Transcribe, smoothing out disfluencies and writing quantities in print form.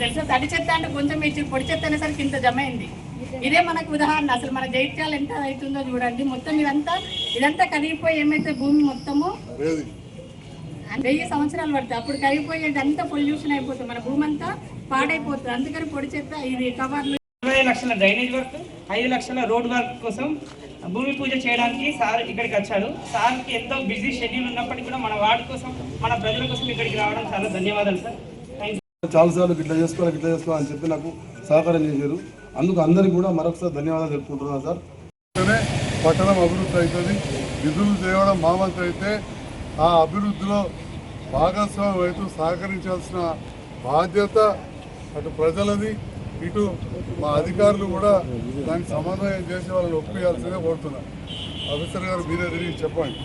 తెలుసా, తడి చెత్త అంటే కొంచెం ఇచ్చి పొడి చెత్త అనేసరికి ఇంత జమ అయింది. ఇదే మనకు ఉదాహరణ. అసలు మన జైత్యాలు ఎంత అవుతుందో చూడండి. మొత్తం ఇదంతా కరిగిపోయి ఏమైతే భూమి మొత్తము 1000 సంవత్సరాలు పడుతుంది. అప్పుడు కరిగిపోయేది అంతా పొల్యూషన్ అయిపోతుంది, మన భూమి అంతా పాడైపోతుంది. అందుకని పొడి చెత్త ఇది కవర్లు. 20 లక్షల డ్రైనేజ్ వర్క్, 5 లక్షల రోడ్ వర్క్ కోసం భూమి పూజ చేయడానికి సార్ ఇక్కడికి వచ్చాడు. సార్కి ఎంతో బిజీ షెడ్యూల్ ఉన్నప్పటికీ కూడా మన వార్డు కోసం, మన ప్రజల కోసం ఇక్కడికి రావడం చాలా ధన్యవాదాలు సార్. చాలాసార్లు ఇట్లా చేసుకోవాలని చెప్పి నాకు సహకారం చేశారు. అందుకు అందరికీ కూడా మరొకసారి ధన్యవాదాలు చెప్పుకుంటున్నాను సార్. పట్టణం అభివృద్ధి అవుతుంది. నిధులు తేవడం మామూలు అయితే ఆ అభివృద్ధిలో భాగస్వామ్యం అవుతూ సహకరించాల్సిన బాధ్యత అటు ప్రజలది, ఇటు మా అధికారులు కూడా దానికి సమన్వయం చేసి వాళ్ళని ఒప్పించాల్సిందే కోరుతున్నారు. ఆఫీసర్ గారు మీరే తిరిగి చెప్పండి.